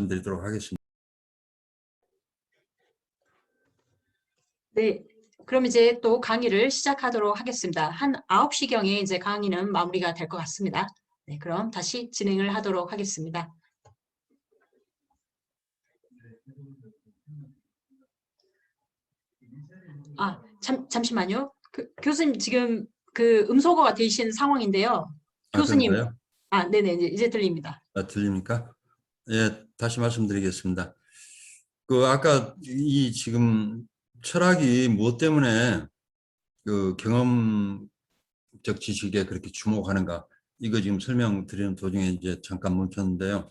말씀드리도록 하겠습니다. 네, 그럼 이제 또 강의를 시작하도록 하겠습니다. 한 9시경에 이제 강의는 마무리가 될 것 같습니다. 네, 그럼 다시 진행을 하도록 하겠습니다. 잠시만요. 교수님 지금 음소거가 되신 상황인데요. 교수님, 그런가요? 네네, 이제 들립니다. 들립니까? 예, 다시 말씀드리겠습니다. 아까 지금 철학이 무엇 때문에 경험적 지식에 그렇게 주목하는가, 이거 지금 설명드리는 도중에 이제 잠깐 멈췄는데요.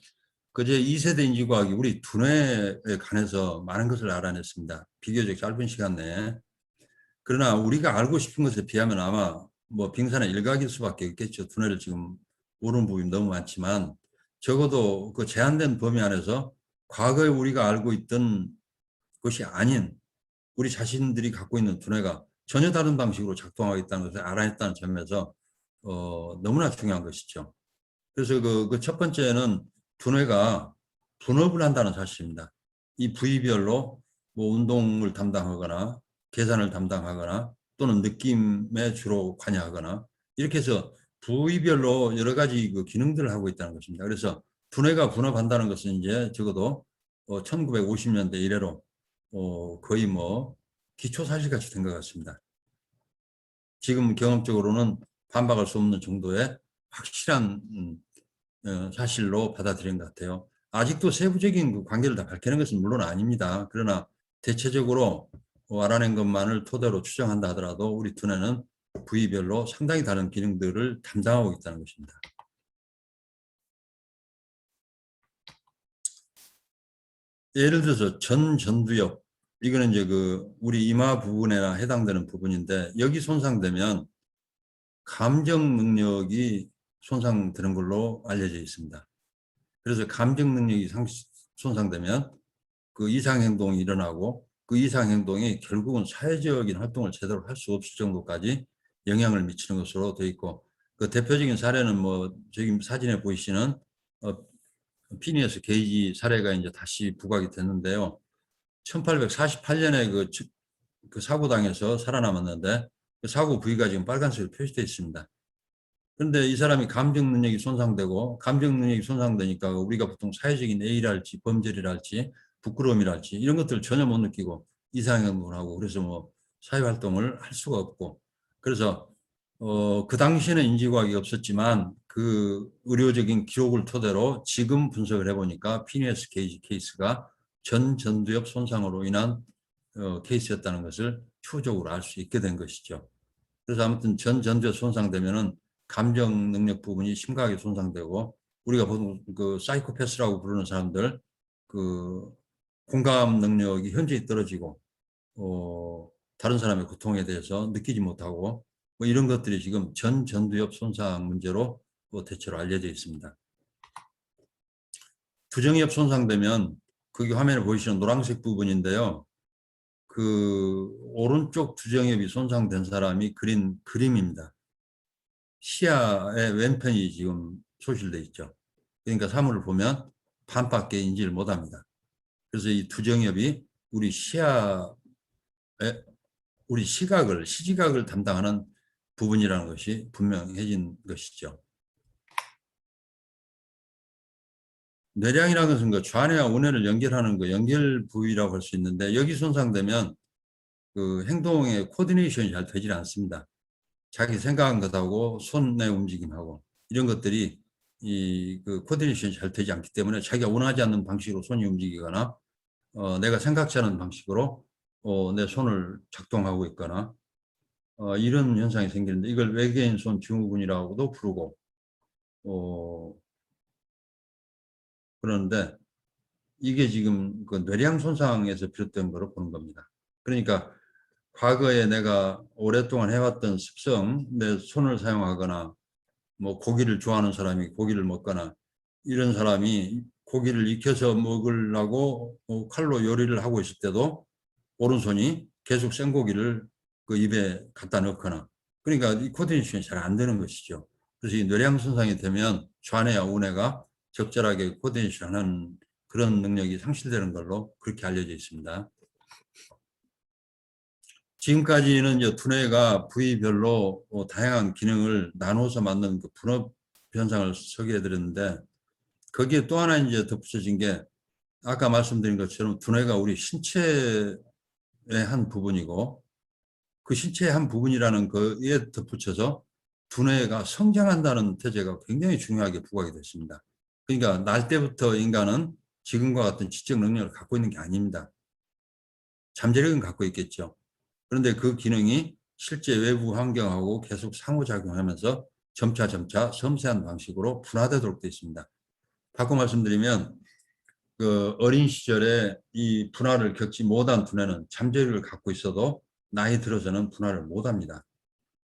그제 2세대 인지과학이 우리 두뇌에 관해서 많은 것을 알아냈습니다. 비교적 짧은 시간 내에. 그러나 우리가 알고 싶은 것에 비하면 아마 뭐 빙산의 일각일 수밖에 없겠죠. 두뇌를 지금 모르는 부분이 너무 많지만 적어도 그 제한된 범위 안에서 과거에 우리가 알고 있던 것이 아닌 우리 자신들이 갖고 있는 두뇌가 전혀 다른 방식으로 작동하고 있다는 것을 알아냈다는 점에서 너무나 중요한 것이죠. 그래서 그 첫 번째는 두뇌가 분업을 한다는 사실입니다. 이 부위별로 뭐 운동을 담당하거나 계산을 담당하거나 또는 느낌에 주로 관여하거나 이렇게 해서 부위별로 여러 가지 그 기능들을 하고 있다는 것입니다. 그래서 두뇌가 분업한다는 것은 이제 적어도 1950년대 이래로 거의 뭐 기초사실같이 된 것 같습니다. 지금 경험적으로는 반박할 수 없는 정도의 확실한 사실로 받아들인 것 같아요. 아직도 세부적인 그 관계를 다 밝히는 것은 물론 아닙니다. 그러나 대체적으로 알아낸 것만을 토대로 추정한다 하더라도 우리 두뇌는 부위별로 상당히 다른 기능들을 담당하고 있다는 것입니다. 예를 들어서 전두엽, 이거는 이제 우리 이마 부분에나 해당되는 부분인데 여기 손상되면 감정 능력이 손상되는 걸로 알려져 있습니다. 그래서 감정 능력이 손상되면 그 이상행동이 일어나고 그 이상행동이 결국은 사회적인 활동을 제대로 할 수 없을 정도까지 영향을 미치는 것으로 되어 있고, 그 대표적인 사례는 뭐 저기 사진에 보이시는 피니어스 게이지 사례가 이제 다시 부각이 됐는데요. 1848년에 그 사고당해서 살아남았는데 그 사고 부위가 지금 빨간색으로 표시되어 있습니다. 그런데 이 사람이 감정 능력이 손상되고, 감정 능력이 손상되니까 우리가 보통 사회적인 A랄지 범죄랄지 부끄러움이랄지 이런 것들을 전혀 못 느끼고 이상행동을 하고, 그래서 뭐 사회활동을 할 수가 없고, 그래서 그 당시에는 인지과학이 없었지만 그 의료적인 기록을 토대로 지금 분석을 해보니까 피니어스 게이지 케이스가 전두엽 손상으로 인한 케이스였다는 것을 추후적으로 알 수 있게 된 것이죠. 그래서 아무튼 전두엽 손상되면은 감정 능력 부분이 심각하게 손상되고, 우리가 보통 그 사이코패스라고 부르는 사람들 그 공감 능력이 현저히 떨어지고 다른 사람의 고통에 대해서 느끼지 못하고 뭐 이런 것들이 지금 전두엽 손상 문제로 대체로 알려져 있습니다. 두정엽 손상되면 그게 화면에 보이시는 노란색 부분인데요. 그 오른쪽 두정엽이 손상된 사람이 그린 그림입니다. 시야의 왼편이 지금 소실돼 있죠. 그러니까 사물을 보면 반밖에 인지를 못합니다. 그래서 이 두정엽이 우리 우리 시각을 담당하는 부분이라는 것이 분명해진 것이죠. 뇌량이라는 것은 그 좌뇌와 우뇌를 연결하는 그 연결 부위라고 할 수 있는데, 여기 손상되면 그 행동의 코디네이션이 잘 되질 않습니다. 자기 생각한 것하고 손의 움직임하고 이런 것들이 그 코디네이션이 잘 되지 않기 때문에 자기가 원하지 않는 방식으로 손이 움직이거나 내가 생각지 않은 방식으로 내 손을 작동하고 있거나 이런 현상이 생기는데, 이걸 외계인 손 증후군이라고도 부르고 그러는데 이게 지금 그 뇌량 손상에서 비롯된 거로 보는 겁니다. 그러니까 과거에 내가 오랫동안 해왔던 습성, 내 손을 사용하거나 뭐 고기를 좋아하는 사람이 고기를 먹거나 이런 사람이 고기를 익혀서 먹으려고 칼로 요리를 하고 있을 때도 오른손이 계속 생고기를 그 입에 갖다 넣거나, 그러니까 이 코디네이션이 잘 안 되는 것이죠. 그래서 이 뇌량 손상이 되면 좌뇌와 우뇌가 적절하게 코디네이션하는 그런 능력이 상실되는 걸로 그렇게 알려져 있습니다. 지금까지는 이제 두뇌가 부위별로 다양한 기능을 나눠서 만든 그 분업 현상을 소개해 드렸는데, 거기에 또 하나 이제 덧붙여진 게 아까 말씀드린 것처럼 두뇌가 우리 신체의 한 부분이고, 그 신체의 한 부분이라는 거에 덧붙여서 두뇌가 성장한다는 태제가 굉장히 중요하게 부각이 됐습니다. 그러니까 날 때부터 인간은 지금과 같은 지적 능력을 갖고 있는 게 아닙니다. 잠재력은 갖고 있겠죠. 그런데 그 기능이 실제 외부 환경하고 계속 상호작용하면서 점차 섬세한 방식으로 분화되도록 되어 있습니다. 바꿔 말씀드리면 그 어린 시절에 이 분화를 겪지 못한 두뇌는 잠재력을 갖고 있어도 나이 들어서는 분화를 못합니다.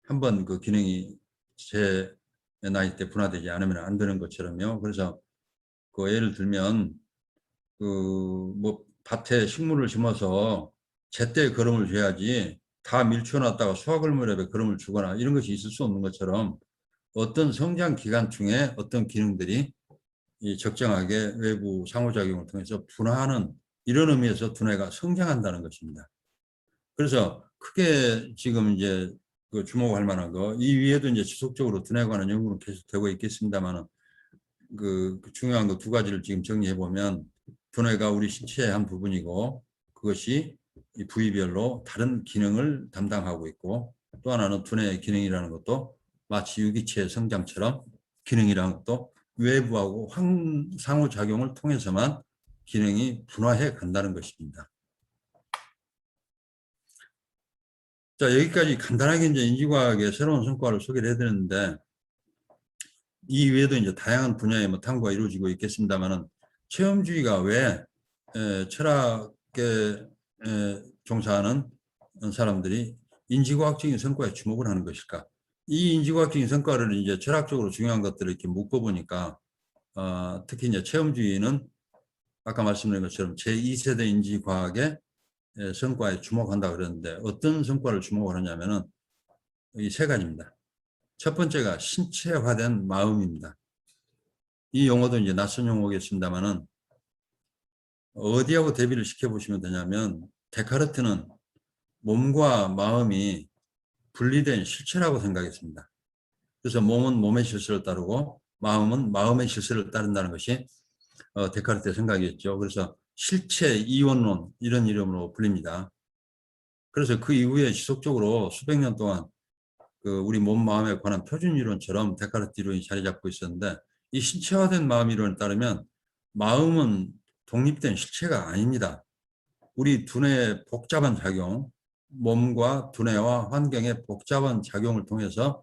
한번 그 기능이 제 나이 때 분화되지 않으면 안 되는 것처럼요. 그래서 그 예를 들면 그 뭐 밭에 식물을 심어서 제때 거름을 줘야지 다 밀쳐놨다가 수확을 무렵에 거름을 주거나 이런 것이 있을 수 없는 것처럼 어떤 성장 기간 중에 어떤 기능들이 이 적정하게 외부 상호작용을 통해서 분화하는 이런 의미에서 두뇌가 성장한다는 것입니다. 그래서 크게 지금 이제 그 주목할 만한 거, 이 위에도 이제 지속적으로 두뇌에 관한 연구는 계속되고 있겠습니다만, 그 중요한 거 두 가지를 지금 정리해 보면, 두뇌가 우리 신체의 한 부분이고 그것이 이 부위별로 다른 기능을 담당하고 있고, 또 하나는 두뇌의 기능이라는 것도 마치 유기체의 성장처럼 기능이라는 것도 외부하고 상호작용을 통해서만 기능이 분화해 간다는 것입니다. 자, 여기까지 간단하게 이제 인지과학의 새로운 성과를 소개를 해드렸는데, 이 외에도 이제 다양한 분야의 뭐 탐구가 이루어지고 있겠습니다만은, 체험주의가 왜 철학에 종사하는 사람들이 인지과학적인 성과에 주목을 하는 것일까? 이 인지과학적인 성과를 이제 철학적으로 중요한 것들을 이렇게 묶어보니까, 특히 이제 체험주의는 아까 말씀드린 것처럼 제2세대 인지과학의 성과에 주목한다 그러는데, 어떤 성과를 주목을 하냐면은 이 세 가지입니다. 첫 번째가 신체화된 마음입니다. 이 용어도 이제 낯선 용어겠습니다만은 어디하고 대비를 시켜보시면 되냐면, 데카르트는 몸과 마음이 분리된 실체라고 생각했습니다. 그래서 몸은 몸의 실체를 따르고 마음은 마음의 실체를 따른다는 것이 데카르트의 생각이었죠. 그래서 실체 이원론 이런 이름으로 불립니다. 그래서 그 이후에 지속적으로 수백 년 동안 그 우리 몸 마음에 관한 표준 이론처럼 데카르트 이론이 자리 잡고 있었는데, 이 신체화된 마음 이론에 따르면 마음은 독립된 실체가 아닙니다. 우리 두뇌의 복잡한 작용, 몸과 두뇌와 환경의 복잡한 작용을 통해서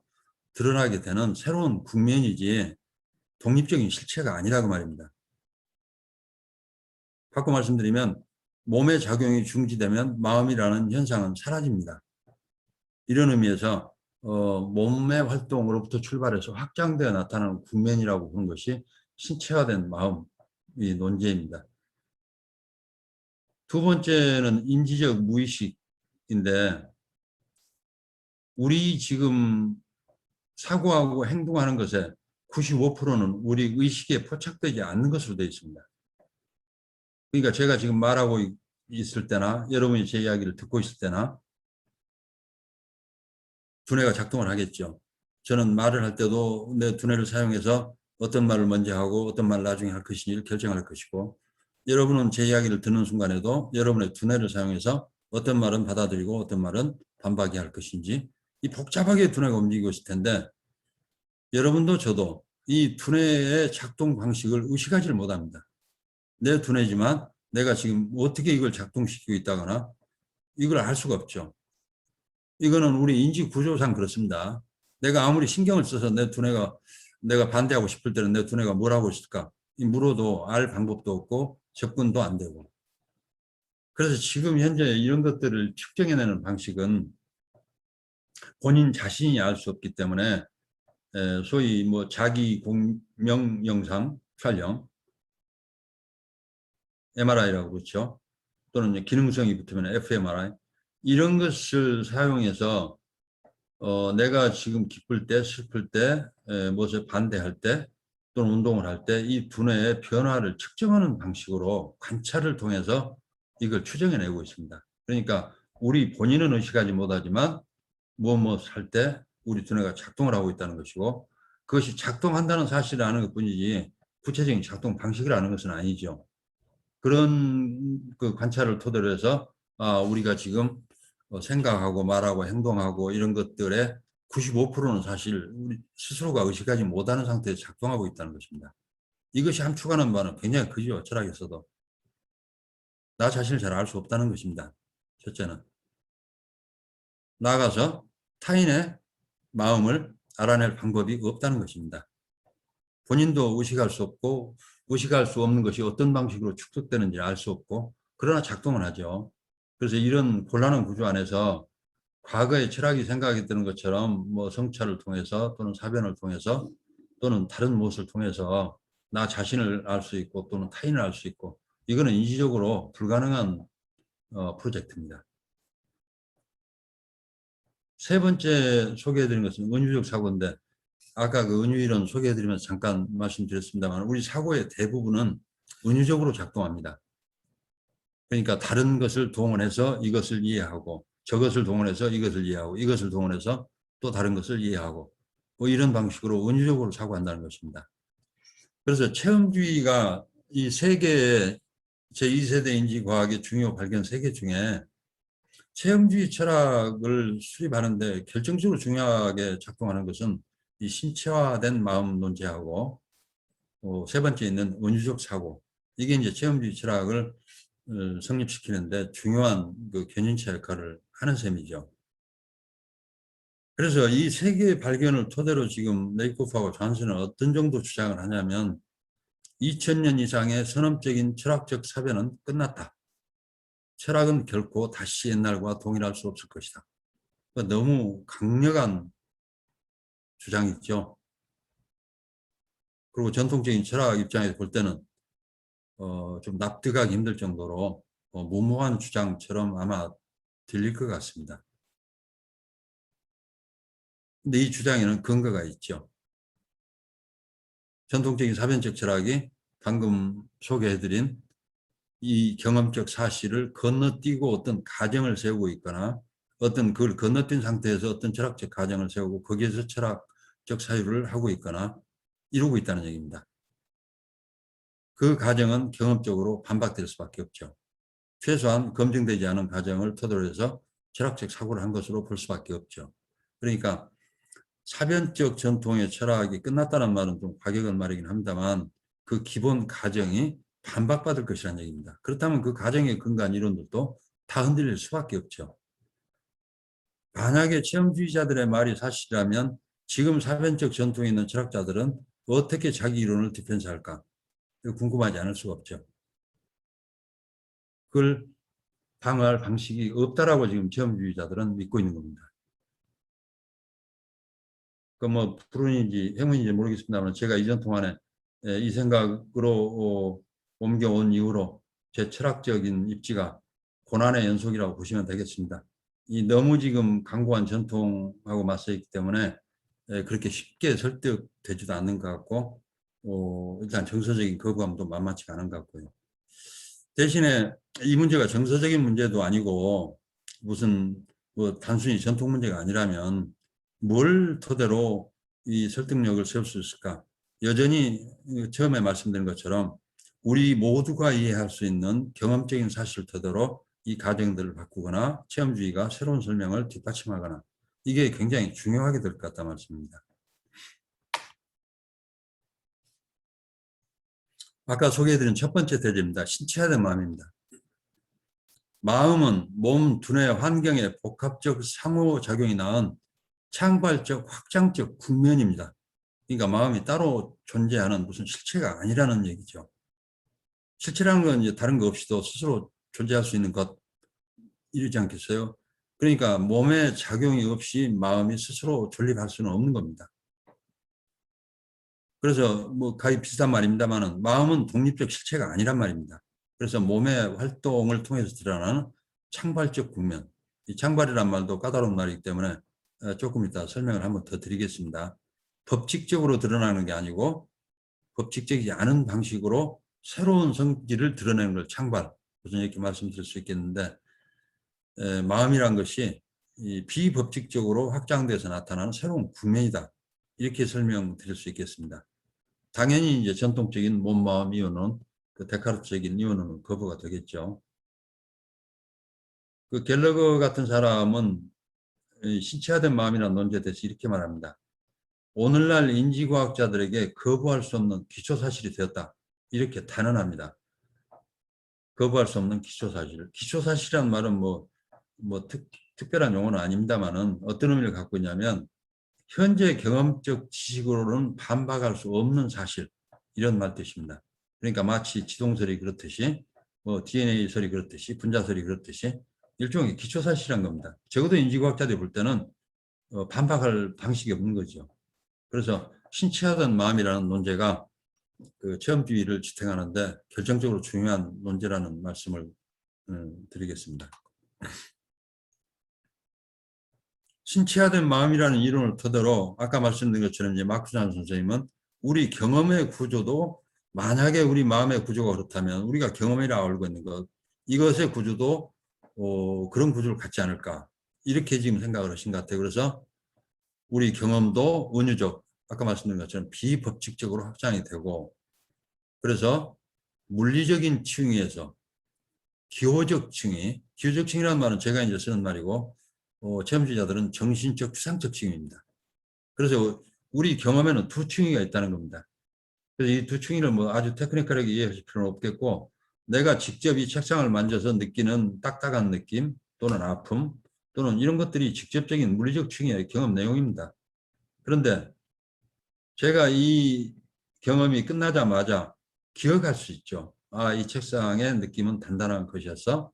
드러나게 되는 새로운 국면이지 독립적인 실체가 아니라고 말입니다. 바꿔 말씀드리면 몸의 작용이 중지되면 마음이라는 현상은 사라집니다. 이런 의미에서 몸의 활동으로부터 출발해서 확장되어 나타나는 국면이라고 보는 것이 신체화된 마음의 논제입니다. 두 번째는 인지적 무의식인데, 우리 지금 사고하고 행동하는 것의 95%는 우리 의식에 포착되지 않는 것으로 되어 있습니다. 그러니까 제가 지금 말하고 있을 때나 여러분이 제 이야기를 듣고 있을 때나 두뇌가 작동을 하겠죠. 저는 말을 할 때도 내 두뇌를 사용해서 어떤 말을 먼저 하고 어떤 말을 나중에 할 것인지를 결정할 것이고, 여러분은 제 이야기를 듣는 순간에도 여러분의 두뇌를 사용해서 어떤 말은 받아들이고 어떤 말은 반박이 할 것인지, 이 복잡하게 두뇌가 움직이고 있을 텐데, 여러분도 저도 이 두뇌의 작동 방식을 의식하지를 못합니다. 내 두뇌지만 내가 지금 어떻게 이걸 작동시키고 있다거나 이걸 알 수가 없죠. 이거는 우리 인지 구조상 그렇습니다. 내가 아무리 신경을 써서 내 두뇌가, 내가 반대하고 싶을 때는 내 두뇌가 뭘 하고 있을까 물어도 알 방법도 없고 접근도 안 되고. 그래서 지금 현재 이런 것들을 측정해내는 방식은 본인 자신이 알 수 없기 때문에 소위 뭐 자기 공명 영상 촬영, MRI라고 그렇죠. 또는 기능성이 붙으면 fMRI, 이런 것을 사용해서 내가 지금 기쁠 때, 슬플 때, 무엇에 반대할 때 또는 운동을 할 때 이 두뇌의 변화를 측정하는 방식으로 관찰을 통해서 이걸 추정해내고 있습니다. 그러니까 우리 본인은 의식하지 못하지만 무엇 할 때 우리 두뇌가 작동을 하고 있다는 것이고, 그것이 작동한다는 사실을 아는 것뿐이지 구체적인 작동 방식을 아는 것은 아니죠. 그런 그 관찰을 토대로 해서 우리가 지금 생각하고 말하고 행동하고 이런 것들의 95%는 사실 우리 스스로가 의식하지 못하는 상태에서 작동하고 있다는 것입니다. 이것이 함축하는 바는 굉장히 크죠. 철학에서도. 나 자신을 잘 알 수 없다는 것입니다. 첫째는. 나아가서 타인의 마음을 알아낼 방법이 없다는 것입니다. 본인도 의식할 수 없고 의식할 수 없는 것이 어떤 방식으로 축적되는지 알 수 없고, 그러나 작동을 하죠. 그래서 이런 곤란한 구조 안에서 과거의 철학이 생각이 드는 것처럼 뭐 성찰을 통해서 또는 사변을 통해서 또는 다른 무엇을 통해서 나 자신을 알 수 있고 또는 타인을 알 수 있고, 이거는 인지적으로 불가능한 프로젝트입니다. 세 번째 소개해드린 것은 은유적 사고인데, 아까 그 은유이론 소개해드리면서 잠깐 말씀드렸습니다만 우리 사고의 대부분은 은유적으로 작동합니다. 그러니까 다른 것을 동원해서 이것을 이해하고, 저것을 동원해서 이것을 이해하고, 이것을 동원해서 또 다른 것을 이해하고, 뭐 이런 방식으로 은유적으로 사고한다는 것입니다. 그래서 체험주의가 이 세계의 제2세대 인지과학의 중요 발견 3개 중에 체험주의 철학을 수립하는데 결정적으로 중요하게 작동하는 것은 이 신체화된 마음 논제하고, 세 번째 있는 은유적 사고, 이게 이제 체험주의 철학을 성립시키는데 중요한 그 견인차 역할을 하는 셈이죠. 그래서 이 세 개의 발견을 토대로 지금 레이코프하고 존슨은 어떤 정도 주장을 하냐면 2000년 이상의 선언적인 철학적 사변은 끝났다. 철학은 결코 다시 옛날과 동일할 수 없을 것이다. 너무 강력한 주장이죠. 그리고 전통적인 철학 입장에서 볼 때는 좀 납득하기 힘들 정도로 무모한 주장처럼 아마 들릴 것 같습니다. 근데 이 주장에는 근거가 있죠. 전통적인 사변적 철학이 방금 소개해드린 이 경험적 사실을 건너뛰고 어떤 가정을 세우고 있거나, 어떤 그걸 건너뛴 상태에서 어떤 철학적 가정을 세우고 거기에서 철학적 사유를 하고 있거나 이루고 있다는 얘기입니다. 그 가정은 경험적으로 반박될 수밖에 없죠. 최소한 검증되지 않은 가정을 토대로 해서 철학적 사고를 한 것으로 볼 수밖에 없죠. 그러니까 사변적 전통의 철학이 끝났다는 말은 좀 과격한 말이긴 합니다만 그 기본 가정이 반박받을 것이라는 얘기입니다. 그렇다면 그 가정에 근거한 이론들도 다 흔들릴 수밖에 없죠. 만약에 체험주의자들의 말이 사실이라면 지금 사변적 전통에 있는 철학자들은 어떻게 자기 이론을 디펜스할까? 궁금하지 않을 수가 없죠. 그걸 방어할 방식이 없다라고 지금 체험주의자들은 믿고 있는 겁니다. 그 뭐 불운인지 행운인지 모르겠습니다만 제가 이전 동안에 이 생각으로 옮겨온 이후로 제 철학적인 입지가 고난의 연속이라고 보시면 되겠습니다. 이 너무 지금 강고한 전통하고 맞서 있기 때문에 그렇게 쉽게 설득되지도 않는 것 같고, 일단 정서적인 거부감도 만만치가 않은 것 같고요. 대신에 이 문제가 정서적인 문제도 아니고 무슨 뭐 단순히 전통 문제가 아니라면 뭘 토대로 이 설득력을 세울 수 있을까? 여전히 처음에 말씀드린 것처럼 우리 모두가 이해할 수 있는 경험적인 사실을 토대로 이 가정들을 바꾸거나 체험주의가 새로운 설명을 뒷받침하거나, 이게 굉장히 중요하게 될 것 같다 말씀입니다. 아까 소개해드린 첫 번째 대제입니다. 신체화된 마음입니다. 마음은 몸, 두뇌, 환경의 복합적 상호작용이 낳은 창발적, 확장적 국면입니다. 그러니까 마음이 따로 존재하는 무슨 실체가 아니라는 얘기죠. 실체라는 건 이제 다른 거 없이도 스스로 존재할 수 있는 것, 이러지 않겠어요? 그러니까 몸의 작용이 없이 마음이 스스로 존립할 수는 없는 겁니다. 그래서 뭐 거의 비슷한 말입니다만은 마음은 독립적 실체가 아니란 말입니다. 그래서 몸의 활동을 통해서 드러나는 창발적 국면. 이 창발이란 말도 까다로운 말이기 때문에 조금 이따 설명을 한번 더 드리겠습니다. 법칙적으로 드러나는 게 아니고 법칙적이지 않은 방식으로 새로운 성질을 드러내는 걸 창발, 우선 이렇게 말씀드릴 수 있겠는데, 마음이란 것이 이 비법칙적으로 확장돼서 나타나는 새로운 국면이다. 이렇게 설명드릴 수 있겠습니다. 당연히 이제 전통적인 몸마음 이론은, 그 데카르트적인 이론은 거부가 되겠죠. 그 갤러거 같은 사람은 신체화된 마음이라는 논제에 대해서 이렇게 말합니다. 오늘날 인지과학자들에게 거부할 수 없는 기초사실이 되었다. 이렇게 단언합니다. 거부할 수 없는 기초사실. 기초사실이라는 말은 특별한 용어는 아닙니다만은 어떤 의미를 갖고 있냐면 현재 경험적 지식으로는 반박할 수 없는 사실, 이런 말 뜻입니다. 그러니까 마치 지동설이 그렇듯이 DNA설이 그렇듯이 분자설이 그렇듯이 일종의 기초사실이란 겁니다. 적어도 인지과학자들이 볼 때는 반박할 방식이 없는 거죠. 그래서 신체화된 마음이라는 논제가 그 체험주의를 지탱하는데 결정적으로 중요한 논제라는 말씀을 드리겠습니다. 신체화된 마음이라는 이론을 토대로 아까 말씀드린 것처럼 이제 마크스완 선생님은 우리 경험의 구조도, 만약에 우리 마음의 구조가 그렇다면 우리가 경험이라고 알고 있는 것, 이것의 구조도 그런 구조를 갖지 않을까, 이렇게 지금 생각을 하신 것 같아요. 그래서 우리 경험도 은유적, 아까 말씀드린 것처럼 비법칙적으로 확장이 되고, 그래서 물리적인 층위에서 기호적 층위, 기호적 층이라는 말은 제가 이제 쓰는 말이고, 체험주의자들은 정신적, 추상적 층위입니다. 그래서 우리 경험에는 두 층위가 있다는 겁니다. 그래서 이 두 층위를 아주 테크니컬하게 이해할 필요는 없겠고, 내가 직접 이 책상을 만져서 느끼는 딱딱한 느낌 또는 아픔 또는 이런 것들이 직접적인 물리적 층위의 경험 내용입니다. 그런데 제가 이 경험이 끝나자마자 기억할 수 있죠. 아, 이 책상의 느낌은 단단한 것이었어.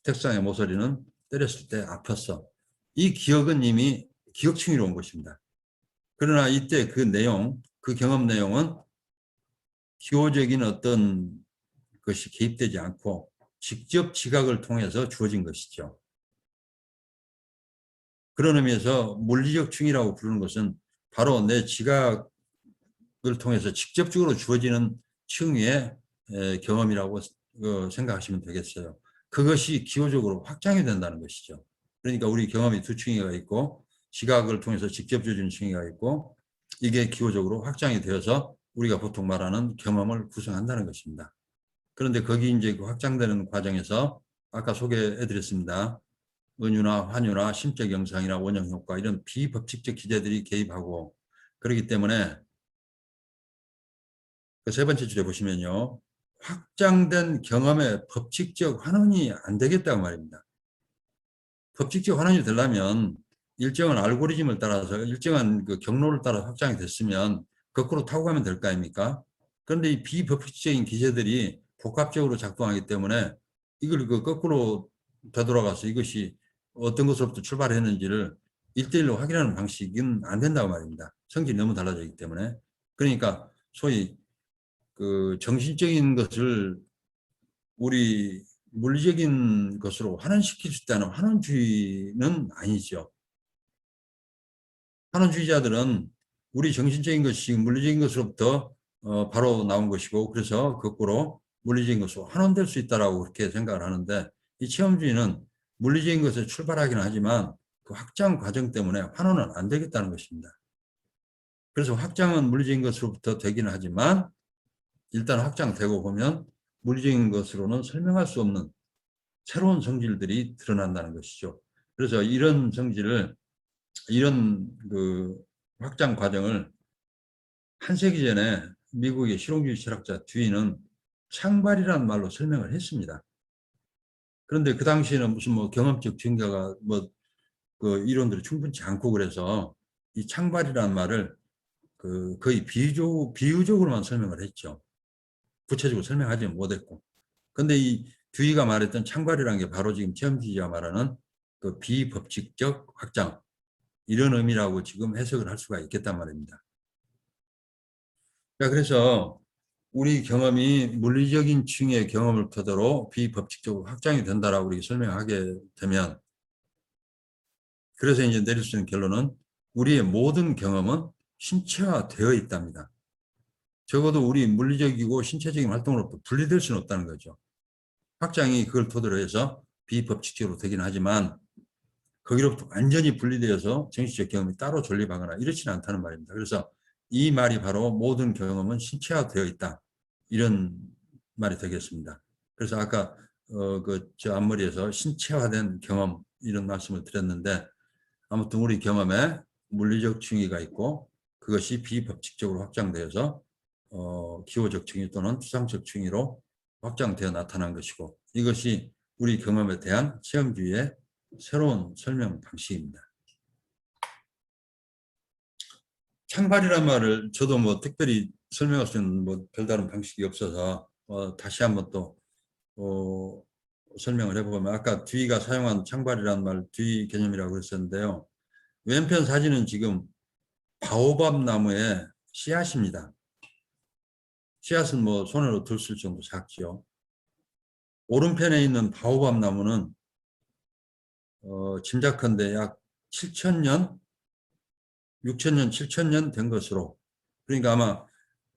책상의 모서리는 때렸을 때 아팠어. 이 기억은 이미 기억층위로 온 것입니다. 그러나 이때 그 내용, 그 경험 내용은 기호적인 어떤 것이 개입되지 않고 직접 지각을 통해서 주어진 것이죠. 그런 의미에서 물리적 층이라고 부르는 것은 바로 내 지각을 통해서 직접적으로 주어지는 층위의 경험이라고 생각하시면 되겠어요. 그것이 기호적으로 확장이 된다는 것이죠. 그러니까 우리 경험이 두 층위가 있고 지각을 통해서 직접 주어지는 층위가 있고, 이게 기호적으로 확장이 되어서 우리가 보통 말하는 경험을 구성한다는 것입니다. 그런데 거기 이제 그 확장되는 과정에서 아까 소개해드렸습니다. 은유나 환유나 심적 영상이나 원형 효과, 이런 비법칙적 기제들이 개입하고, 그렇기 때문에 그 세 번째 줄에 보시면요, 확장된 경험의 법칙적 환원이 안 되겠다고 말입니다. 법칙적 환원이 되려면 일정한 알고리즘을 따라서 일정한 그 경로를 따라 확장이 됐으면 거꾸로 타고 가면 될 거 아닙니까? 그런데 이 비법칙적인 기제들이 복합적으로 작동하기 때문에 이걸 그 거꾸로 되돌아가서 이것이 어떤 것으로부터 출발했는지를 1대1로 확인하는 방식은 안 된다고 말입니다. 성질이 너무 달라지기 때문에. 그러니까 소위 그 정신적인 것을 우리 물리적인 것으로 환원시킬 수 있다는 환원주의는 아니죠. 환원주의자들은 우리 정신적인 것이 물리적인 것으로부터 바로 나온 것이고, 그래서 거꾸로 물리적인 것으로 환원될 수 있다라고 그렇게 생각을 하는데, 이 체험주의는 물리적인 것에 출발하기는 하지만 그 확장 과정 때문에 환원은 안 되겠다는 것입니다. 그래서 확장은 물리적인 것으로부터 되기는 하지만 일단 확장되고 보면 물리적인 것으로는 설명할 수 없는 새로운 성질들이 드러난다는 것이죠. 그래서 이런 성질을, 이런 그 확장 과정을 한 세기 전에 미국의 실용주의 철학자 듀이는 창발이라는 말로 설명을 했습니다. 그런데 그 당시에는 무슨 경험적 증거가 그 이론들이 충분치 않고, 그래서 이 창발이라는 말을 그 거의 비유적으로만 설명을 했죠. 구체적으로 설명하지 못했고. 근데 이 듀이가 말했던 창발이라는 게 바로 지금 체험주의자가 말하는 그 비법칙적 확장, 이런 의미라고 지금 해석을 할 수가 있겠단 말입니다. 그래서 우리 경험이 물리적인 층의 경험을 토대로 비법칙적으로 확장이 된다라고 우리 설명하게 되면, 그래서 이제 내릴 수 있는 결론은 우리의 모든 경험은 신체화되어 있답니다. 적어도 우리 물리적이고 신체적인 활동으로부터 분리될 수는 없다는 거죠. 확장이 그걸 토대로 해서 비법칙적으로 되긴 하지만 거기로부터 완전히 분리되어서 정신적 경험이 따로 존립하거나 이렇지는 않다는 말입니다. 그래서 이 말이 바로 모든 경험은 신체화되어 있다. 이런 말이 되겠습니다. 그래서 아까 저 앞머리에서 신체화된 경험 이런 말씀을 드렸는데 아무튼 우리 경험에 물리적 층위가 있고 그것이 비법칙적으로 확장되어서 기호적 층위 또는 추상적 층위로 확장되어 나타난 것이고 이것이 우리 경험에 대한 체험주의의 새로운 설명 방식입니다. 창발이란 말을 저도 뭐 특별히 설명할 수 있는 뭐 별다른 방식이 없어서 다시 한번 또 설명을 해보면 아까 뒤가 사용한 창발이란 말 뒤 개념이라고 했었는데요. 왼편 사진은 지금 바오밥 나무의 씨앗입니다. 씨앗은 뭐 손으로 들 수 있을 정도 작죠. 오른편에 있는 바오밥 나무는 짐작컨대 약 7,000년, 6,000년, 7,000년 된 것으로 그러니까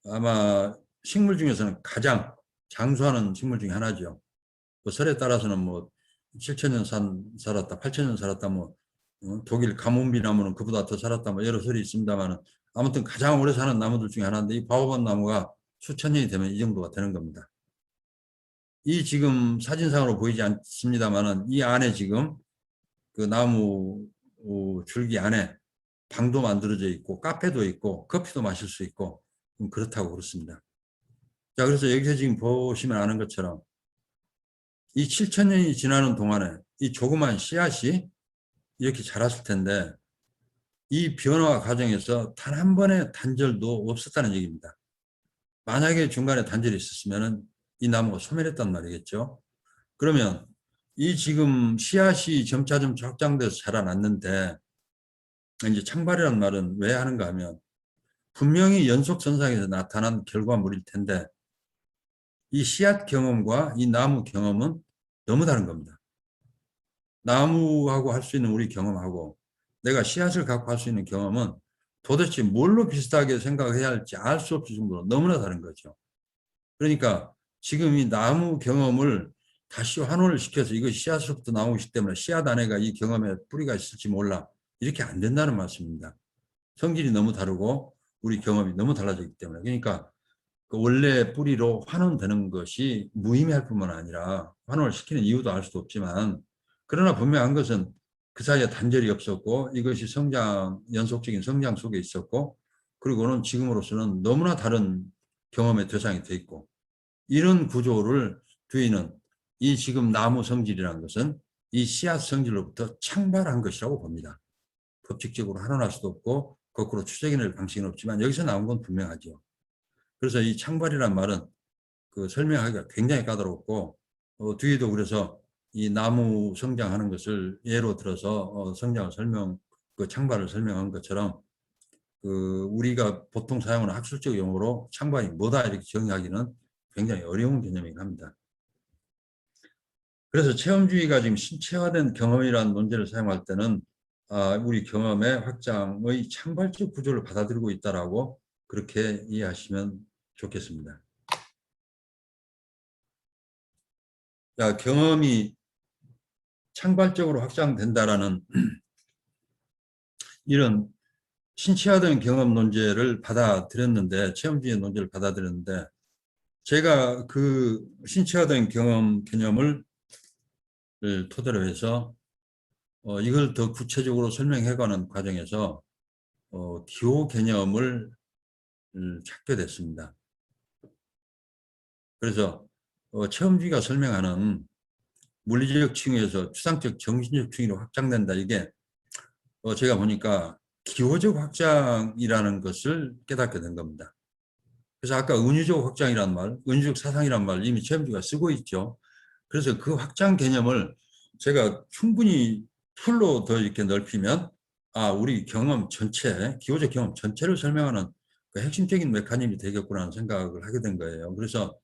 아마 식물 중에서는 가장 장수하는 식물 중에 하나죠. 뭐 설에 따라서는 뭐 7,000년 살았다, 8,000년 살았다, 뭐 독일 가뭄비 나무는 그보다 더 살았다, 뭐 여러 설이 있습니다만 아무튼 가장 오래 사는 나무들 중에 하나인데 이 바오밥 나무가 수천 년이 되면 이 정도가 되는 겁니다. 이 지금 사진상으로 보이지 않습니다만은 이 안에 지금 그 나무 줄기 안에 방도 만들어져 있고 카페도 있고 커피도 마실 수 있고 그렇다고 그렇습니다. 자, 그래서 여기서 지금 보시면 아는 것처럼 이 7,000년이 지나는 동안에 이 조그만 씨앗이 이렇게 자랐을 텐데 이 변화 과정에서 단 한 번의 단절도 없었다는 얘기입니다. 만약에 중간에 단절이 있었으면 이 나무가 소멸했단 말이겠죠. 그러면 이 지금 씨앗이 점차점차 확장돼서 자라났는데 이제 창발이라는 말은 왜 하는가 하면 분명히 연속선상에서 나타난 결과물일 텐데 이 씨앗 경험과 이 나무 경험은 너무 다른 겁니다. 나무하고 할 수 있는 우리 경험하고 내가 씨앗을 갖고 할 수 있는 경험은 도대체 뭘로 비슷하게 생각해야 할지 알 수 없을 정도로 너무나 다른 거죠. 그러니까 지금 이 나무 경험을 다시 환원을 시켜서 이것이 씨앗으로부터 나온 것이기 때문에 씨앗 안에가 이 경험에 뿌리가 있을지 몰라. 이렇게 안 된다는 말씀입니다. 성질이 너무 다르고 우리 경험이 너무 달라졌기 때문에. 그러니까 그 원래 뿌리로 환원되는 것이 무의미할 뿐만 아니라 환원을 시키는 이유도 알 수도 없지만 그러나 분명한 것은 그 사이에 단절이 없었고 이것이 연속적인 성장 속에 있었고 그리고는 지금으로서는 너무나 다른 경험의 대상이 돼 있고 이런 구조를 두이는 이 지금 나무 성질이라는 것은 이 씨앗 성질로부터 창발한 것이라고 봅니다. 법칙적으로 환원할 수도 없고 거꾸로 추적해낼 방식은 없지만 여기서 나온 건 분명하죠. 그래서 이 창발이란 말은 그 설명하기가 굉장히 까다롭고 뒤에도 그래서 이 나무 성장하는 것을 예로 들어서 성장을 그 창발을 설명한 것처럼 그 우리가 보통 사용하는 학술적 용어로 창발이 뭐다 이렇게 정의하기는 굉장히 어려운 개념이긴 합니다. 그래서 체험주의가 지금 신체화된 경험이라는 논제를 사용할 때는 우리 경험의 확장의 창발적 구조를 받아들이고 있다라고 그렇게 이해하시면 좋겠습니다. 자, 경험이 창발적으로 확장된다라는 이런 신체화된 경험 논제를 받아들였는데 체험주의 논제를 받아들였는데 제가 그 신체화된 경험 개념을 토대로 해서 이걸 더 구체적으로 설명해가는 과정에서 기호 개념을 찾게 됐습니다. 그래서 체험주의가 설명하는 물리적 층위에서 추상적 정신적 층위로 확장된다. 이게 제가 보니까 기호적 확장이라는 것을 깨닫게 된 겁니다. 그래서 아까 은유적 확장이란 말, 은유적 사상이란 말 이미 체험주의가 쓰고 있죠. 그래서 그 확장 개념을 제가 충분히 풀로 더 이렇게 넓히면 우리 경험 전체, 기호적 경험 전체를 설명하는 그 핵심적인 메커니즘이 되겠구나라는 생각을 하게 된 거예요. 그래서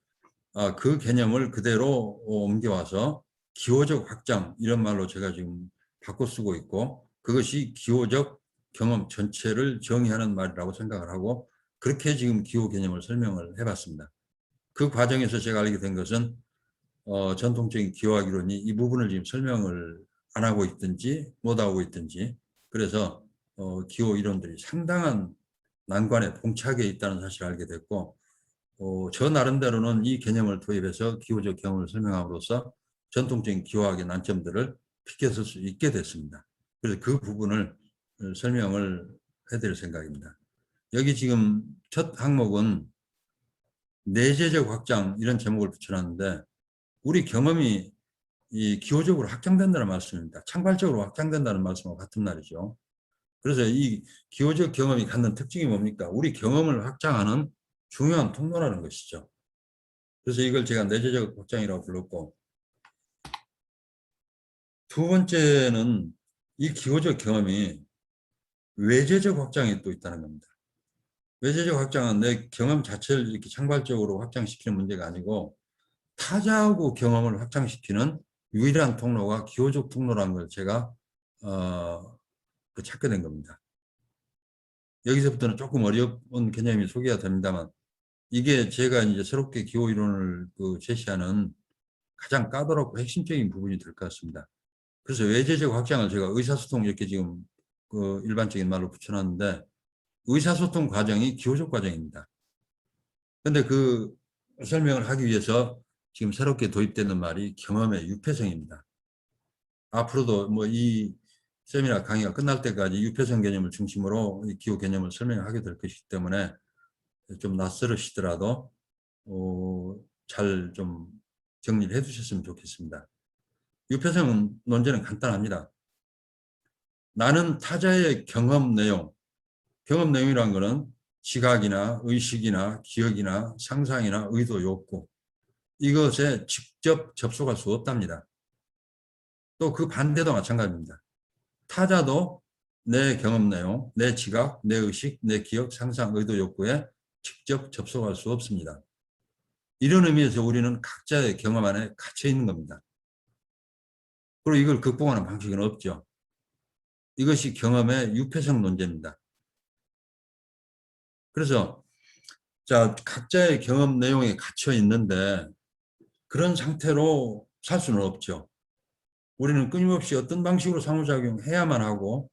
그 개념을 그대로 옮겨와서 기호적 확장 이런 말로 제가 지금 바꿔 쓰고 있고 그것이 기호적 경험 전체를 정의하는 말이라고 생각을 하고 그렇게 지금 기호 개념을 설명을 해봤습니다. 그 과정에서 제가 알게 된 것은 전통적인 기호학 이론이 이 부분을 지금 설명을 안 하고 있든지 못 하고 있든지, 그래서 기호 이론들이 상당한 난관에 봉착해 있다는 사실을 알게 됐고, 저 나름대로는 이 개념을 도입해서 기호적 경험을 설명함으로써 전통적인 기호학의 난점들을 비껴설 수 있게 됐습니다. 그래서 그 부분을 설명을 해드릴 생각입니다. 여기 지금 첫 항목은 내재적 확장, 이런 제목을 붙여놨는데, 우리 경험이 이 기호적으로 확장된다는 말씀입니다. 창발적으로 확장된다는 말씀과 같은 말이죠. 그래서 이 기호적 경험이 갖는 특징이 뭡니까? 우리 경험을 확장하는 중요한 통로라는 것이죠. 그래서 이걸 제가 내재적 확장이라고 불렀고, 두 번째는 이 기호적 경험이 외재적 확장이 또 있다는 겁니다. 외재적 확장은 내 경험 자체를 이렇게 창발적으로 확장시키는 문제가 아니고, 타자하고 경험을 확장시키는 유일한 통로가 기호적 통로라는 걸 제가 찾게 된 겁니다. 여기서부터는 조금 어려운 개념이 소개가 됩니다만, 이게 제가 이제 새롭게 기호 이론을 제시하는 가장 까다롭고 핵심적인 부분이 될 것 같습니다. 그래서 외재적 확장을 제가 의사소통, 이렇게 지금 일반적인 말로 붙여놨는데, 의사소통 과정이 기호적 과정입니다. 근데 그 설명을 하기 위해서 지금 새롭게 도입되는 말이 경험의 유폐성입니다. 앞으로도 뭐 이 세미나 강의가 끝날 때까지 유폐성 개념을 중심으로 이 기호 개념을 설명하게 될 것이기 때문에 좀 낯설으시더라도 잘 좀 정리를 해 주셨으면 좋겠습니다. 유폐성 논제는 간단합니다. 나는 타자의 경험 내용이라는 것은 지각이나 의식이나 기억이나 상상이나 의도, 욕구, 이것에 직접 접속할 수 없답니다. 또 그 반대도 마찬가지입니다. 타자도 내 경험 내용, 내 지각, 내 의식, 내 기억, 상상, 의도, 욕구에 직접 접속할 수 없습니다. 이런 의미에서 우리는 각자의 경험 안에 갇혀 있는 겁니다. 그리고 이걸 극복하는 방식은 없죠. 이것이 경험의 유폐성 논제입니다. 그래서 자, 각자의 경험 내용에 갇혀 있는데 그런 상태로 살 수는 없죠. 우리는 끊임없이 어떤 방식으로 상호작용해야만 하고,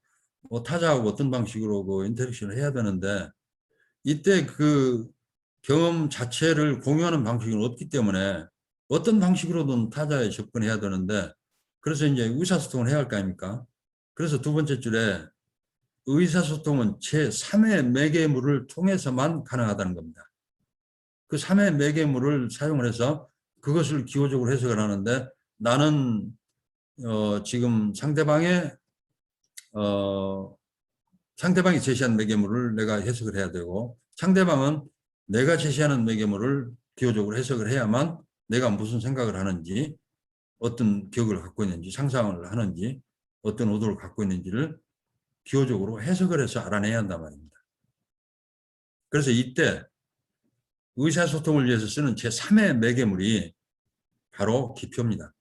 타자하고 어떤 방식으로 인터랙션을 해야 되는데, 이때 그 경험 자체를 공유하는 방식은 없기 때문에 어떤 방식으로든 타자에 접근해야 되는데, 그래서 이제 의사소통을 해야 할 거 아닙니까? 그래서 두 번째 줄에 의사소통은 제3의 매개물을 통해서만 가능하다는 겁니다. 그 3의 매개물을 사용을 해서 그것을 기호적으로 해석을 하는데, 나는 지금 상대방이 제시한 매개물을 내가 해석을 해야 되고, 상대방은 내가 제시하는 매개물을 기호적으로 해석을 해야만 내가 무슨 생각을 하는지, 어떤 기억을 갖고 있는지, 상상을 하는지, 어떤 의도를 갖고 있는지를 기호적으로 해석을 해서 알아내야 한단 말입니다. 그래서 이때 의사소통을 위해서 쓰는 제3의 매개물이 바로 기표입니다.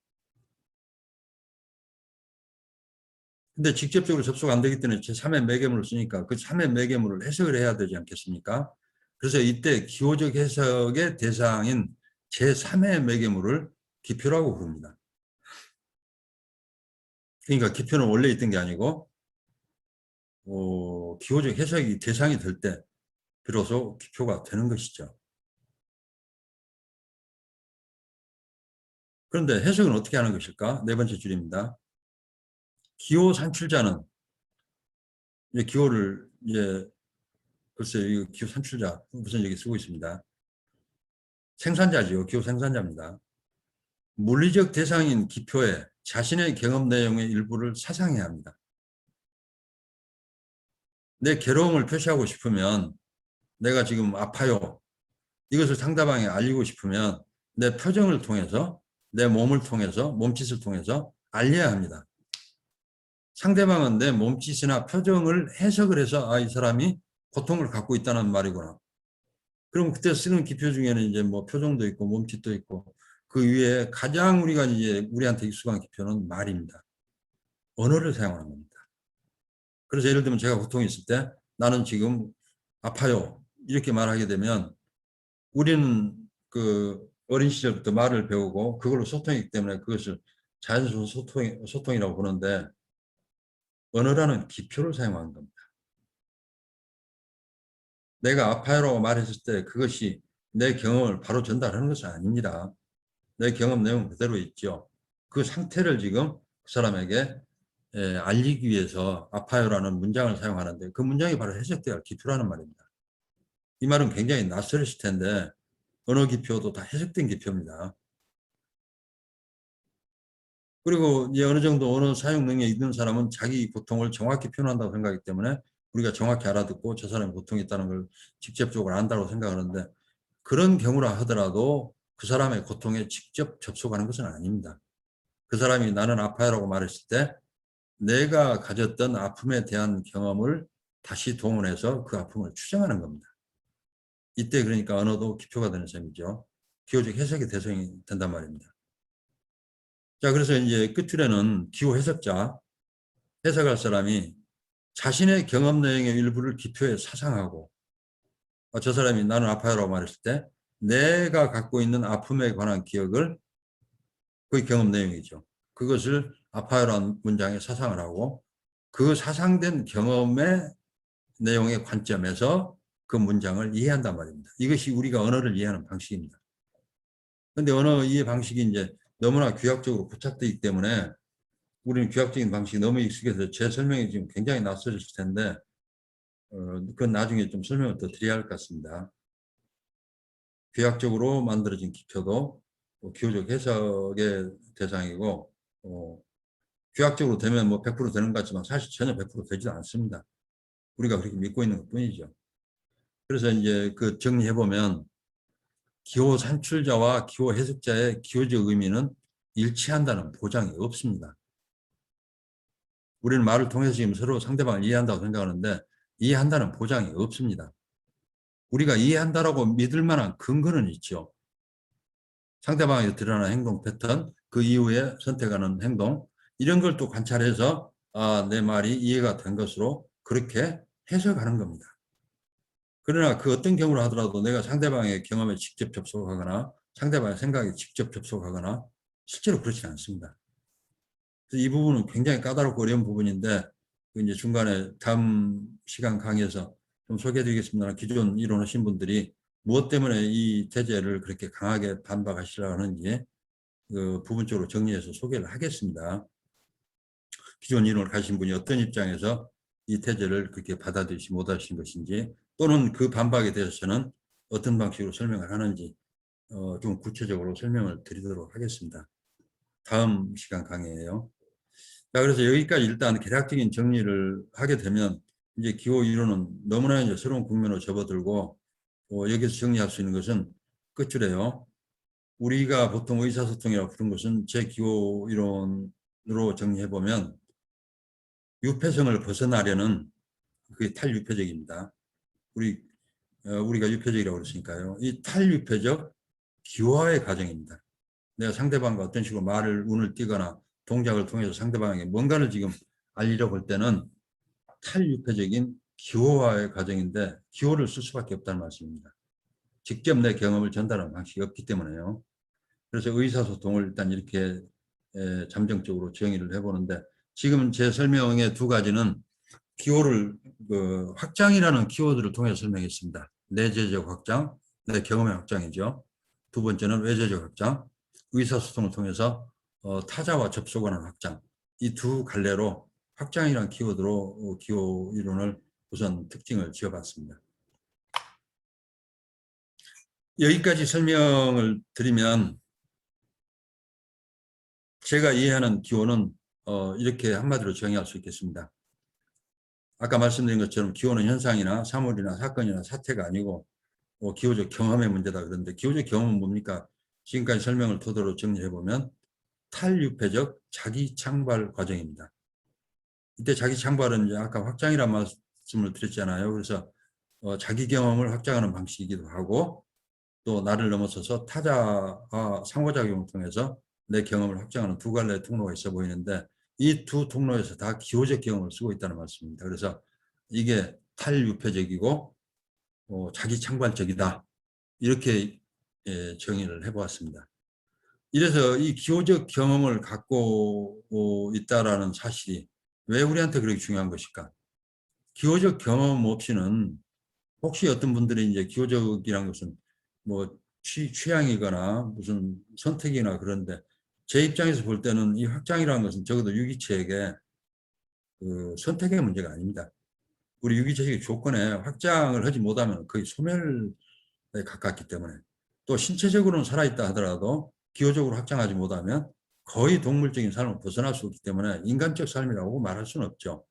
근데 직접적으로 접속 안 되기 때문에 제3의 매개물을 쓰니까 그 3의 매개물을 해석을 해야 되지 않겠습니까? 그래서 이때 기호적 해석의 대상인 제3의 매개물을 기표라고 부릅니다. 그러니까 기표는 원래 있던 게 아니고 기호적 해석이 대상이 될 때 비로소 기표가 되는 것이죠. 그런데 해석은 어떻게 하는 것일까? 네 번째 줄입니다. 기호 산출자는, 이제 기호를 글쎄요, 이 기호 산출자 우선 여기 쓰고 있습니다. 생산자지요. 기호 생산자입니다. 물리적 대상인 기표에 자신의 경험 내용의 일부를 사상해야 합니다. 내 괴로움을 표시하고 싶으면, 내가 지금 아파요, 이것을 상대방에 알리고 싶으면 내 표정을 통해서, 내 몸을 통해서, 몸짓을 통해서 알려야 합니다. 상대방은 내 몸짓이나 표정을 해석을 해서 이 사람이 고통을 갖고 있다는 말이구나. 그럼 그때 쓰는 기표 중에는 이제 뭐 표정도 있고 몸짓도 있고, 그 위에 가장 우리가 이제 우리한테 익숙한 기표는 말입니다. 언어를 사용하는 겁니다. 그래서 예를 들면 제가 고통이 있을 때 나는 지금 아파요, 이렇게 말하게 되면 우리는 그 어린 시절부터 말을 배우고 그걸로 소통이기 때문에 그것을 자연스러운 소통이라고 보는데 언어라는 기표를 사용한 겁니다. 내가 아파요라고 말했을 때 그것이 내 경험을 바로 전달하는 것은 아닙니다. 내 경험 내용 그대로 있죠. 그 상태를 지금 그 사람에게 알리기 위해서 아파요라는 문장을 사용하는데 그 문장이 바로 해석돼야 할 기표라는 말입니다. 이 말은 굉장히 낯설으실 텐데 언어 기표도 다 해석된 기표입니다. 그리고 이제 어느 정도 언어 사용 능력이 있는 사람은 자기 고통을 정확히 표현한다고 생각하기 때문에 우리가 정확히 알아듣고 저 사람이 고통이 있다는 걸 직접적으로 안다고 생각하는데 그런 경우라 하더라도 그 사람의 고통에 직접 접촉하는 것은 아닙니다. 그 사람이 나는 아파요라고 말했을 때 내가 가졌던 아픔에 대한 경험을 다시 동원해서 그 아픔을 추정하는 겁니다. 이때 그러니까 언어도 기표가 되는 셈이죠. 기호적 해석의 대상이 된단 말입니다. 자, 그래서 이제 끝으로는 기호 해석자, 해석할 사람이 자신의 경험 내용의 일부를 기표에 사상하고 저 사람이 나는 아파요라고 말했을 때 내가 갖고 있는 아픔에 관한 기억을 그 경험 내용이죠. 그것을 아파요라는 문장에 사상을 하고 그 사상된 경험의 내용의 관점에서 그 문장을 이해한단 말입니다. 이것이 우리가 언어를 이해하는 방식입니다. 그런데 언어 이해 방식이 이제 너무나 규약적으로 고착되어 있기 때문에 우리는 규약적인 방식이 너무 익숙해서 제 설명이 지금 굉장히 낯설으실 텐데 그건 나중에 좀 설명을 더 드려야 할 것 같습니다. 규약적으로 만들어진 기표도 기호적 해석의 대상이고 규약적으로 되면 뭐 100% 되는 것 같지만 사실 전혀 100% 되지도 않습니다. 우리가 그렇게 믿고 있는 것 뿐이죠. 그래서 이제 그 정리해보면 기호 산출자와 기호 해석자의 기호적 의미는 일치한다는 보장이 없습니다. 우리는 말을 통해서 지금 서로 상대방을 이해한다고 생각하는데 이해한다는 보장이 없습니다. 우리가 이해한다라고 믿을 만한 근거는 있죠. 상대방에게 드러나는 행동 패턴, 그 이후에 선택하는 행동, 이런 걸 또 관찰해서 내 말이 이해가 된 것으로 그렇게 해석하는 겁니다. 그러나 그 어떤 경우를 하더라도 내가 상대방의 경험에 직접 접속하거나 상대방의 생각에 직접 접속하거나 실제로 그렇지 않습니다. 그래서 이 부분은 굉장히 까다롭고 어려운 부분인데 이제 중간에 다음 시간 강의에서 좀 소개해드리겠습니다. 기존 이론하신 분들이 무엇 때문에 이 태제를 그렇게 강하게 반박하시려고 하는지 그 부분적으로 정리해서 소개를 하겠습니다. 기존 이론을 가신 분이 어떤 입장에서 이 태제를 그렇게 받아들이지 못하신 것인지 또는 그 반박에 대해서는 어떤 방식으로 설명을 하는지 좀 구체적으로 설명을 드리도록 하겠습니다. 다음 시간 강의예요. 자, 그래서 여기까지 일단 개략적인 정리를 하게 되면 이제 기호 이론은 너무나 이제 새로운 국면으로 접어들고 여기서 정리할 수 있는 것은 끝줄에요. 우리가 보통 의사소통이라고 부른 것은 제 기호 이론으로 정리해보면 유폐성을 벗어나려는 그게 탈유폐적입니다. 우리가 유폐적이라고 그랬으니까요. 이 탈유폐적 기호화의 과정입니다. 내가 상대방과 어떤 식으로 운을 띄거나 동작을 통해서 상대방에게 뭔가를 지금 알리려고 할 때는 탈유폐적인 기호화의 과정인데 기호를 쓸 수밖에 없다는 말씀입니다. 직접 내 경험을 전달하는 방식이 없기 때문에요. 그래서 의사소통을 일단 이렇게 잠정적으로 정의를 해보는데 지금 제 설명의 두 가지는 기호를 확장이라는 키워드를 통해서 설명했습니다. 내재적 확장, 내 경험의 확장이죠. 두 번째는 외재적 확장, 의사소통을 통해서 타자와 접속하는 확장. 이 두 갈래로 확장이라는 키워드로 기호 이론을 우선 특징을 지어봤습니다. 여기까지 설명을 드리면 제가 이해하는 기호는 이렇게 한마디로 정의할 수 있겠습니다. 아까 말씀드린 것처럼 기호는 현상이나 사물이나 사건이나 사태가 아니고 기호적 경험의 문제다 그런데 기호적 경험은 뭡니까? 지금까지 설명을 토대로 정리해보면 탈유폐적 자기창발 과정입니다. 이때 자기창발은 이제 아까 확장이라는 말씀을 드렸잖아요. 그래서 자기 경험을 확장하는 방식이기도 하고 또 나를 넘어서서 타자와 상호작용을 통해서 내 경험을 확장하는 두 갈래의 통로가 있어 보이는데 이 두 통로에서 다 기호적 경험을 쓰고 있다는 말씀입니다. 그래서 이게 탈유폐적이고 자기 창발적이다. 이렇게 정의를 해보았습니다. 이래서 이 기호적 경험을 갖고 있다라는 사실이 왜 우리한테 그렇게 중요한 것일까? 기호적 경험 없이는 혹시 어떤 분들이 이제 기호적이라는 것은 뭐 취향이거나 무슨 선택이나 그런데 제 입장에서 볼 때는 이 확장이라는 것은 적어도 유기체에게 그 선택의 문제가 아닙니다. 우리 유기체의 조건에 확장을 하지 못하면 거의 소멸에 가깝기 때문에 또 신체적으로는 살아있다 하더라도 기호적으로 확장하지 못하면 거의 동물적인 삶을 벗어날 수 없기 때문에 인간적 삶이라고 말할 수는 없죠.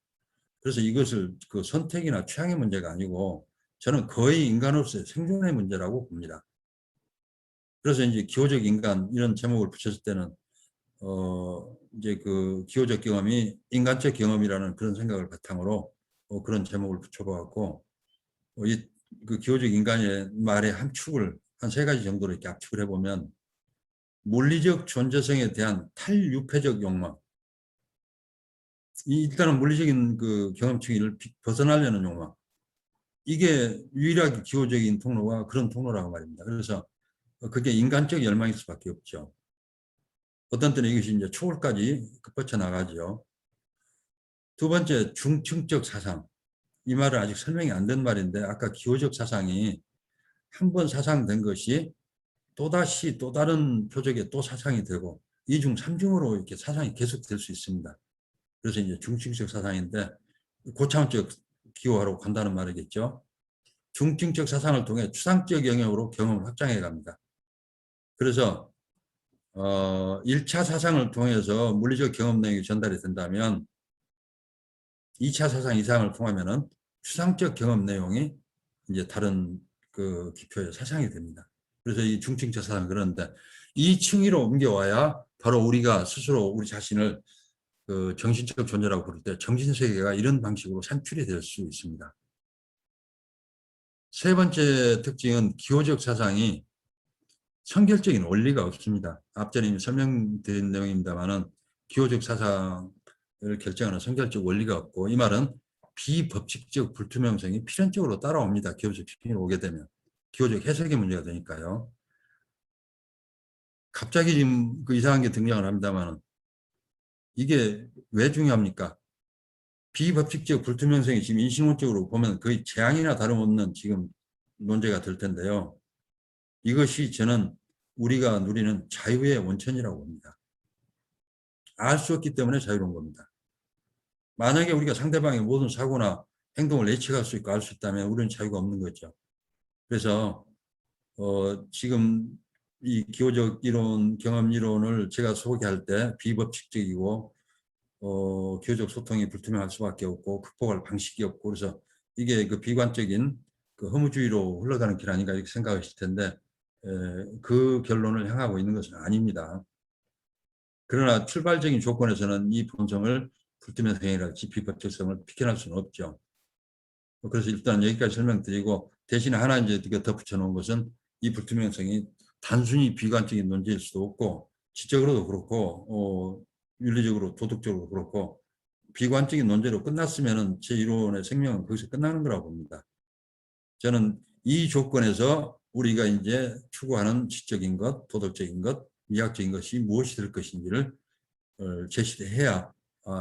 그래서 이것을 그 선택이나 취향의 문제가 아니고 저는 거의 인간으로서의 생존의 문제라고 봅니다. 그래서 이제 기호적 인간 이런 제목을 붙였을 때는 이제 그 기호적 경험이 인간적 경험이라는 그런 생각을 바탕으로 그런 제목을 붙여보았고 그 기호적 인간의 말의 한 축을 한 3가지 정도로 이렇게 압축을 해보면 물리적 존재성에 대한 탈유폐적 욕망. 일단은 물리적인 그 경험치를 벗어나려는 욕망. 이게 유일하게 기호적인 통로가 그런 통로라고 말입니다. 그래서 그게 인간적 열망일 수밖에 없죠. 어떤 때는 이것이 이제 초월까지 뻗쳐 나가죠. 두 번째, 중층적 사상. 이 말은 아직 설명이 안 된 말인데 아까 기호적 사상이 한 번 사상된 것이 또다시 또 다른 표적에 또 사상이 되고 2중, 3중으로 이렇게 사상이 계속될 수 있습니다. 그래서 이제 중층적 사상인데 고차원적 기호하러 간다는 말이겠죠. 중층적 사상을 통해 추상적 영역으로 경험을 확장해 갑니다. 그래서 1차 사상을 통해서 물리적 경험 내용이 전달이 된다면 2차 사상 이상을 통하면은 추상적 경험 내용이 이제 다른 그 기표의 사상이 됩니다. 그래서 이 중층적 사상 그런데 이 층위로 옮겨와야 바로 우리가 스스로 우리 자신을 그 정신적 존재라고 부를 때 정신세계가 이런 방식으로 산출이 될 수 있습니다. 세 번째 특징은 기호적 사상이 선결적인 원리가 없습니다. 앞전에 이미 설명드린 내용입니다만은 기호적 사상을 결정하는 선결적 원리가 없고 이 말은 비법칙적 불투명성이 필연적으로 따라옵니다. 기호적 측면이 오게 되면. 기호적 해석의 문제가 되니까요. 갑자기 지금 그 이상한 게 등장을 합니다만 이게 왜 중요합니까? 비법칙적 불투명성이 지금 인신론적으로 보면 거의 재앙이나 다름없는 지금 논제가 될 텐데요. 이것이 저는 우리가 누리는 자유의 원천이라고 봅니다. 알 수 없기 때문에 자유로운 겁니다. 만약에 우리가 상대방의 모든 사고나 행동을 예측할 수 있고 알 수 있다면 우리는 자유가 없는 거죠. 그래서 지금 이 기호적 이론, 경험 이론을 제가 소개할 때 비법칙적이고 기호적 소통이 불투명할 수밖에 없고 극복할 방식이 없고 그래서 이게 그 비관적인 그 허무주의로 흘러가는 길 아닌가 이렇게 생각하실 텐데 그 결론을 향하고 있는 것은 아닙니다. 그러나 출발적인 조건에서는 이 본성을 불투명성이랄지 비법적성을 비켜날 수는 없죠. 그래서 일단 여기까지 설명드리고 대신에 하나 이제 덧붙여 놓은 것은 이 불투명성이 단순히 비관적인 논제일 수도 없고 지적으로도 그렇고 윤리적으로 도덕적으로 그렇고 비관적인 논제로 끝났으면 제 이론의 생명은 거기서 끝나는 거라고 봅니다. 저는 이 조건에서 우리가 이제 추구하는 지적인 것, 도덕적인 것, 미학적인 것이 무엇이 될 것인지를 제시해야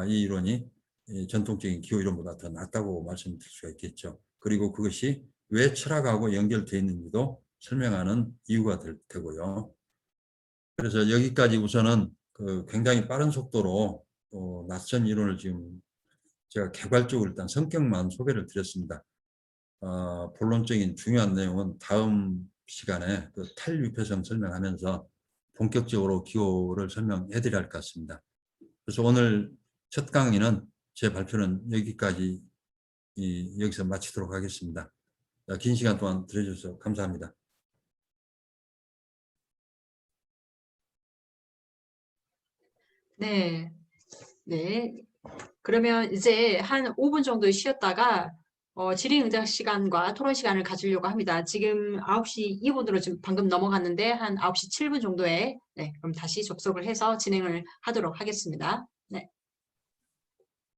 이 이론이 전통적인 기호 이론보다 더 낫다고 말씀드릴 수가 있겠죠. 그리고 그것이 왜 철학하고 연결되어 있는지도 설명하는 이유가 될 테고요. 그래서 여기까지 우선은 그 굉장히 빠른 속도로 낯선 이론을 지금 제가 개괄적으로 일단 성격만 소개를 드렸습니다. 본론적인 중요한 내용은 다음 시간에 그 탈유폐성 설명하면서 본격적으로 기호를 설명해 드려야 할 것 같습니다. 그래서 오늘 첫 강의는 제 발표는 여기까지 여기서 마치도록 하겠습니다. 긴 시간 동안 들어주셔서 감사합니다. 네, 네. 그러면 이제 한 5분 정도 쉬었다가 질의응답 시간과 토론 시간을 가지려고 합니다. 지금 9시 2분으로 지금 방금 넘어갔는데 한 9시 7분 정도에 네, 그럼 다시 접속을 해서 진행을 하도록 하겠습니다. 네.